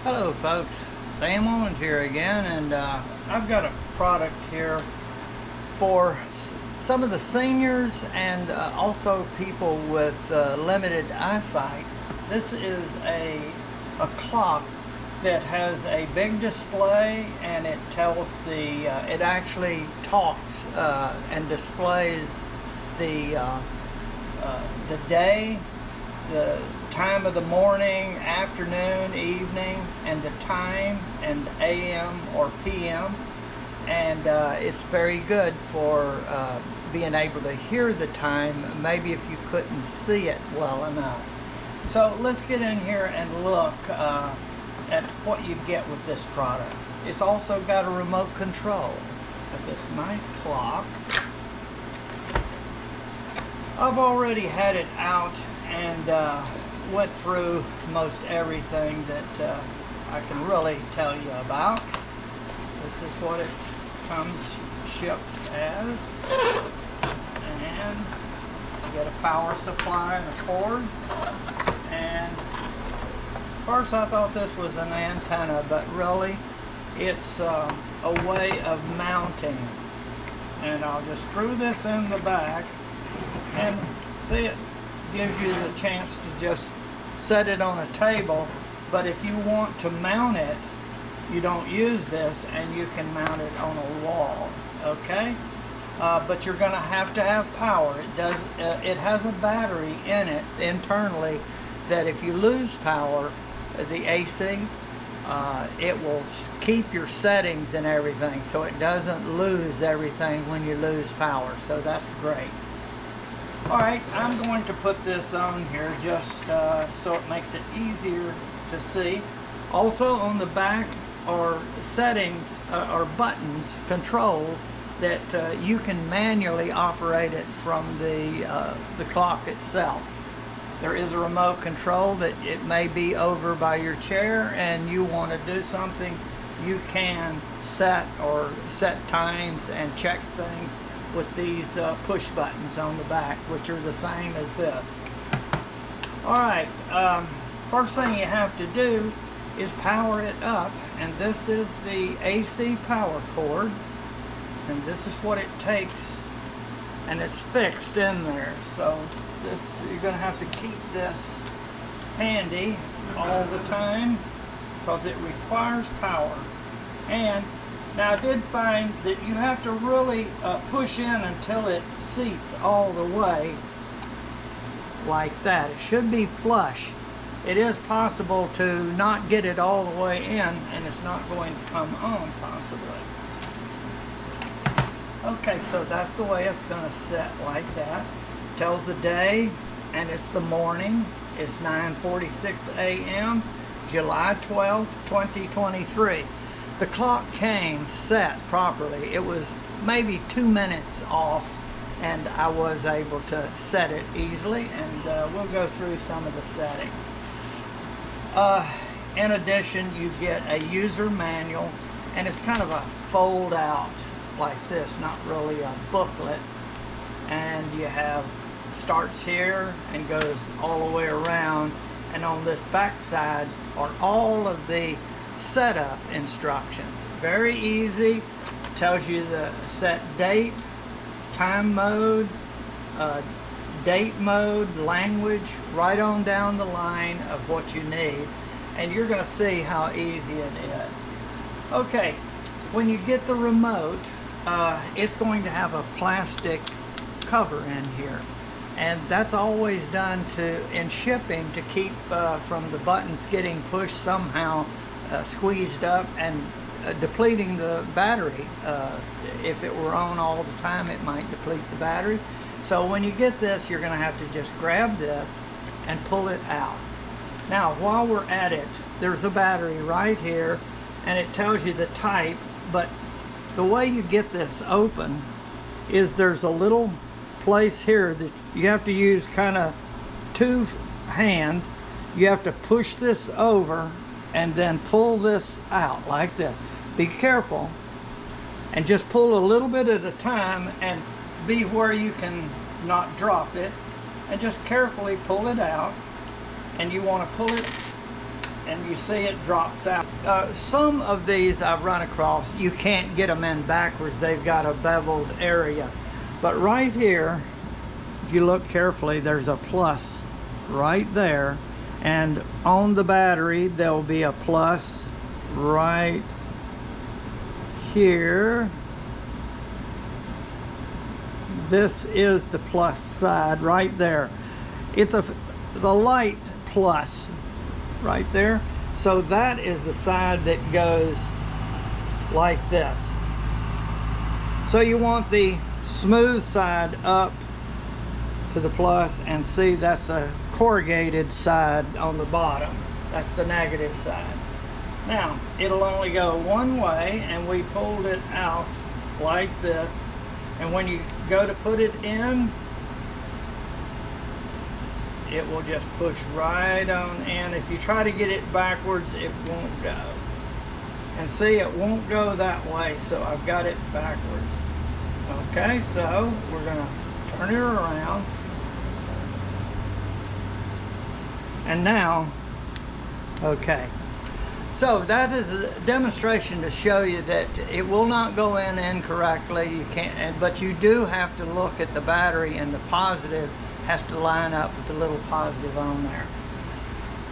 Hello folks, Sam Owens here again, and I've got a product here for some of the seniors and also people with limited eyesight. This is a clock that has a big display, and it tells it actually talks and displays the day, the time of the morning, afternoon, evening, and the time, and AM or PM. And it's very good for being able to hear the time, maybe if you couldn't see it well enough. So let's get in here and look at what you get with this product. It's also got a remote control of this nice clock. I've already had it out and went through most everything that I can really tell you about. This is what it comes shipped as, and you get a power supply and a cord. And first I thought this was an antenna, but really it's a way of mounting. And I'll just screw this in the back, and see, it gives you the chance to just set it on a table. But if you want to mount it, you don't use this, and you can mount it on a wall, okay? But you're going to have power. It has a battery in it internally that if you lose power, the AC, it will keep your settings and everything, so it doesn't lose everything when you lose power. So that's great. Alright, I'm going to put this on here just so it makes it easier to see. Also on the back are settings or buttons, controls, that you can manually operate it from the clock itself. There is a remote control that it may be over by your chair, and you want to do something, you can set times and check things with these push buttons on the back, which are the same as this. Alright, first thing you have to do is power it up, and this is the AC power cord, and this is what it takes, and it's fixed in there. So this, you're going to have to keep this handy all the time because it requires power. And now I did find that you have to really push in until it seats all the way like that. It should be flush. It is possible to not get it all the way in, and it's not going to come on possibly. Okay, so that's the way it's going to sit, like that. Tells the day, and it's the morning. It's 9:46 a.m. July 12th, 2023. The clock came set properly. It was maybe 2 minutes off, and I was able to set it easily, and we'll go through some of the settings. In addition, you get a user manual, and it's kind of a fold out like this, not really a booklet. And you have, starts here and goes all the way around, and on this back side are all of the setup instructions. Very easy. Tells you the set date, time mode, date mode, language, right on down the line of what you need, and you're going to see how easy it is. Okay, when you get the remote, it's going to have a plastic cover in here, and that's always done in shipping to keep from the buttons getting pushed somehow, squeezed up and depleting the battery. If it were on all the time, it might deplete the battery. So when you get this, you're going to have to just grab this and pull it out. Now while we're at it, there's a battery right here, and it tells you the type, but the way you get this open is there's a little place here that you have to use kind of two hands. You have to push this over and then pull this out like this. Be careful and just pull a little bit at a time, and be where you can not drop it, and just carefully pull it out. And you want to pull it and you see it drops out. Some of these I've run across, you can't get them in backwards. They've got a beveled area. But right here, if you look carefully, there's a plus right there. And on the battery, there'll be a plus right here. This is the plus side right there. It's a light plus right there. So that is the side that goes like this. So you want the smooth side up to the plus, and see, that's a corrugated side on the bottom. That's the negative side. Now, it'll only go one way, and we pulled it out like this. And when you go to put it in, it will just push right on in. If you try to get it backwards, it won't go. And see, it won't go that way, so I've got it backwards. Okay, so we're gonna turn it around. And now, okay. So that is a demonstration to show you that it will not go in incorrectly. You can't, but you do have to look at the battery, and the positive has to line up with the little positive on there.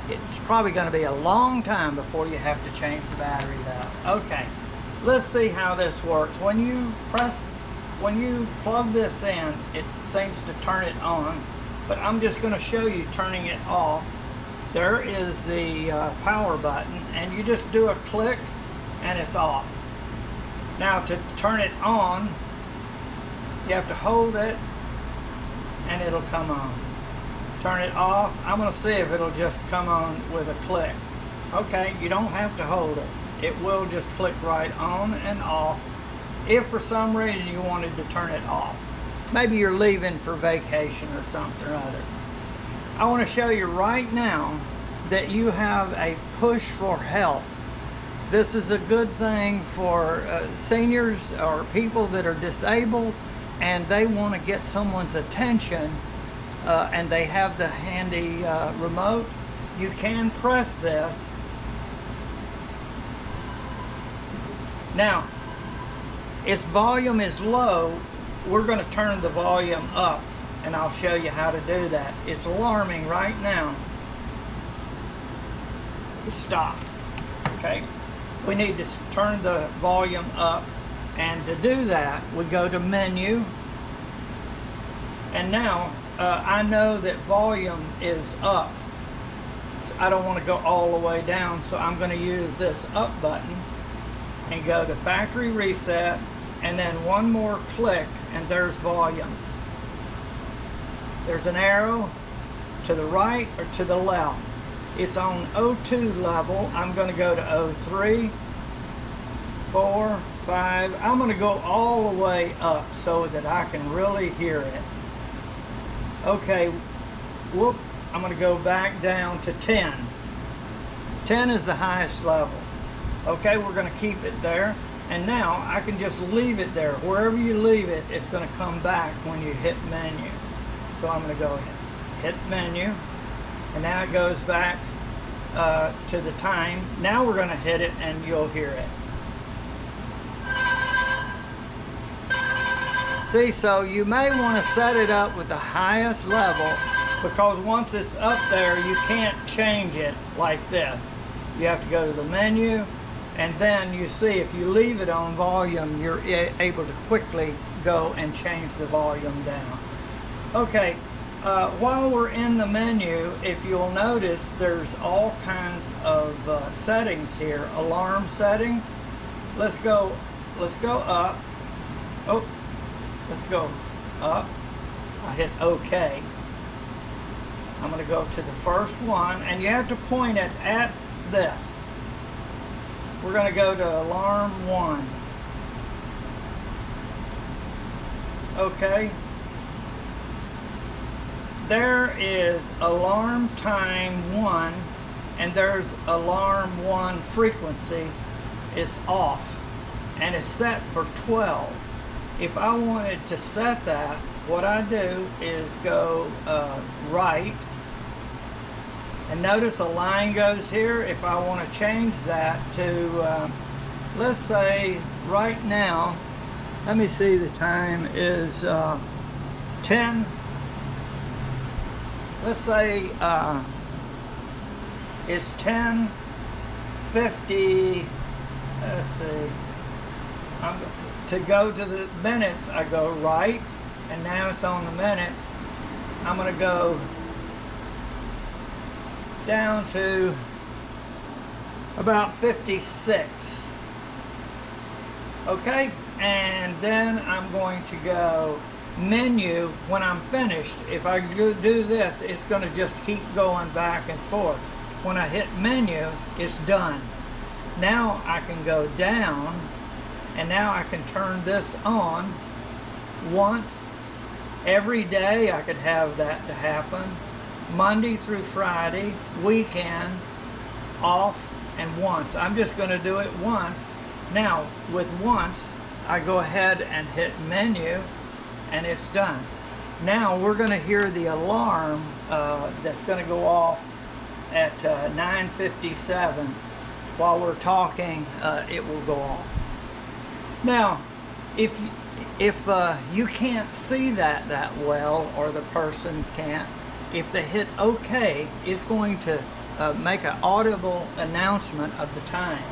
It's probably going to be a long time before you have to change the battery out. Okay, let's see how this works. When you plug this in, it seems to turn it on, but I'm just going to show you turning it off. There is the power button, and you just do a click and it's off. Now to turn it on, you have to hold it and it'll come on. Turn it off. I'm going to see if it'll just come on with a click. Okay, you don't have to hold it. It will just click right on and off if for some reason you wanted to turn it off. Maybe you're leaving for vacation or something or other. I want to show you right now that you have a push for help. This is a good thing for seniors or people that are disabled, and they want to get someone's attention, and they have the handy remote. You can press this. Now, its volume is low. We're going to turn the volume up, and I'll show you how to do that. It's alarming right now. It stopped. Okay, we need to turn the volume up, and to do that we go to menu, and now I know that volume is up, so I don't want to go all the way down, so I'm going to use this up button and go to factory reset, and then one more click and there's volume. There's an arrow to the right or to the left. It's on O2 level. I'm going to go to O3, 4, 5. I'm going to go all the way up so that I can really hear it. Okay, whoop, I'm going to go back down to 10. 10 is the highest level. Okay, we're going to keep it there. And now I can just leave it there. Wherever you leave it, it's going to come back when you hit menu. So I'm going to go hit menu. And now it goes back to the time. Now we're going to hit it and you'll hear it. See, so you may want to set it up with the highest level, because once it's up there, you can't change it like this. You have to go to the menu, and then you see if you leave it on volume, you're able to quickly go and change the volume down. Okay. While we're in the menu, if you'll notice, there's all kinds of settings here. Alarm setting. Let's go up. Oh, let's go up. I hit OK. I'm going to go to the first one, and you have to point it at this. We're going to go to alarm 1. Okay. There is alarm time 1, and there's alarm 1 frequency is off, and it's set for 12. If I wanted to set that, what I do is go right, And notice a line goes here. If I want to change that to, let's say right now, let me see, the time is 10. Let's say it's 10:50. Let's see. To go to the minutes, I go right, and now it's on the minutes. I'm going to go down to about 56. Okay, and then I'm going to go menu. When I'm finished, if I do this, it's going to just keep going back and forth. When I hit menu, it's done. Now I can go down, and now I can turn this on once. Every day I could have that to happen. Monday through Friday, weekend, off, and once. I'm just going to do it once. Now, with once, I go ahead and hit menu, and it's done. Now we're going to hear the alarm that's going to go off at 9:57. While we're talking, it will go off. Now, if you can't see that well, or the person can't, if they hit OK, it's going to make an audible announcement of the time.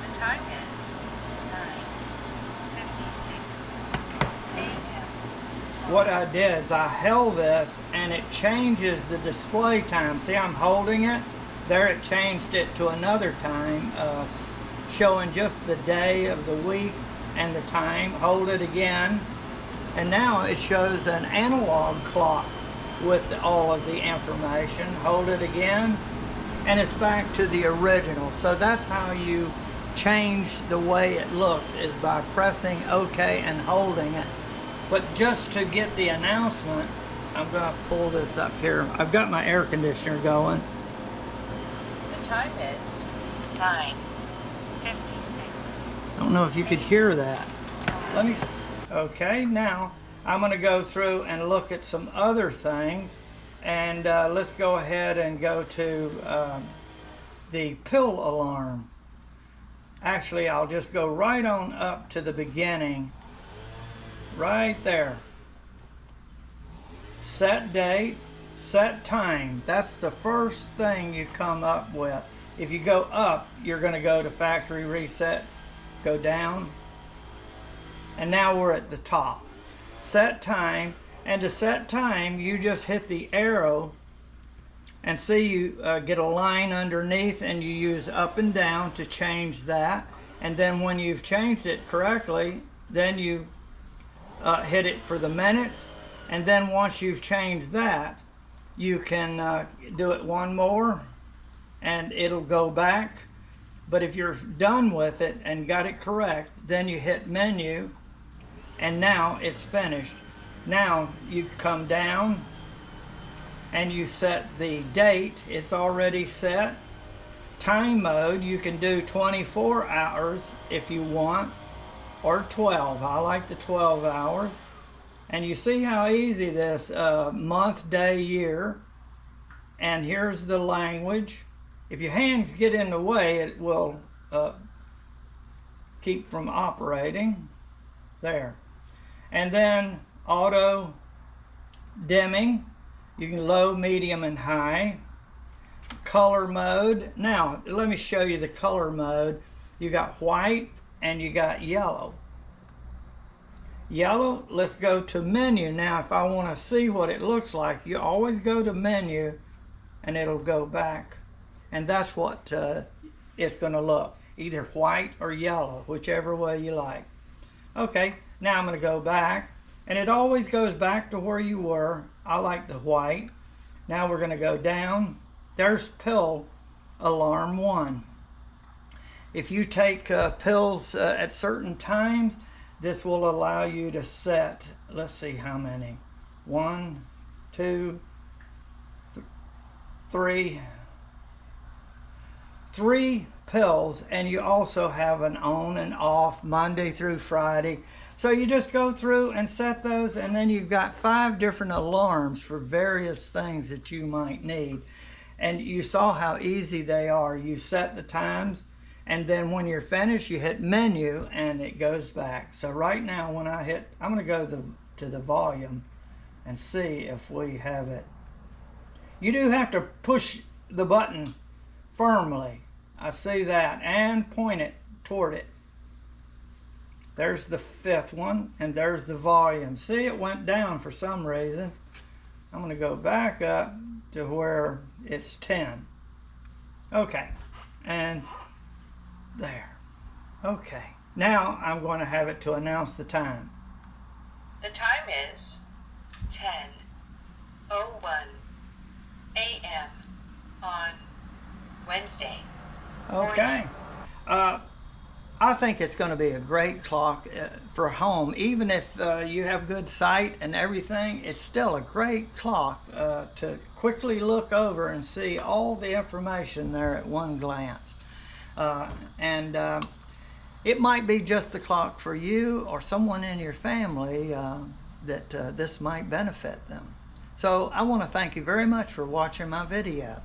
The time is 9:56 a.m. What I did is I held this, and it changes the display time. See, I'm holding it. There it changed it to another time, showing just the day of the week and the time. Hold it again, and now it shows an analog clock with all of the information. Hold it again, and it's back to the original. So that's how you change the way it looks, is by pressing OK and holding it. But just to get the announcement, I'm going to pull this up here. I've got my air conditioner going. The time is 9:56. I don't know if you could hear that. Let me. Okay, now I'm going to go through and look at some other things, and let's go ahead and go to the pill alarm. Actually, I'll just go right on up to the beginning, right there. Set date, set time. That's the first thing you come up with. If you go up, you're going to go to factory reset. Go down, and now we're at the top. Set time, and to set time, you just hit the arrow, and see you get a line underneath, and you use up and down to change that. And then when you've changed it correctly, then you hit it for the minutes. And then once you've changed that, you can do it one more, and it'll go back. But if you're done with it and got it correct, then you hit menu, and now it's finished. Now you come down and you set the date. It's already set. Time mode, you can do 24 hours if you want, or 12. I like the 12 hours. And you see how easy this month, day, year. And here's the language. If your hands get in the way, it will keep from operating. There. And then auto dimming. You can low, medium, and high. Color mode. Now, let me show you the color mode. You got white and you got yellow. Yellow, let's go to menu. Now, if I want to see what it looks like, you always go to menu, and it'll go back. And that's what it's going to look. Either white or yellow, whichever way you like. Okay, now I'm going to go back. And it always goes back to where you were. I like the white. Now we're going to go down. There's pill alarm 1. If you take pills at certain times, this will allow you to set, let's see how many. 1, 2, 3. 3 pills, and you also have an on and off Monday through Friday, So you just go through and set those, and then you've got 5 different alarms for various things that you might need. And you saw how easy they are. You set the times, and then when you're finished, you hit menu, and it goes back. So right now, when I hit, I'm going to go to the volume and see if we have it. You do have to push the button firmly. I see that, and point it toward it. There's the 5th one, and there's the volume. See, it went down for some reason. I'm going to go back up to where it's 10. Okay, and there. Okay, now I'm going to have it to announce the time. The time is 10:01 a.m. on Wednesday. Okay. I think it's going to be a great clock for home. Even if you have good sight and everything, it's still a great clock to quickly look over and see all the information there at one glance. It might be just the clock for you or someone in your family that this might benefit them. So I want to thank you very much for watching my video.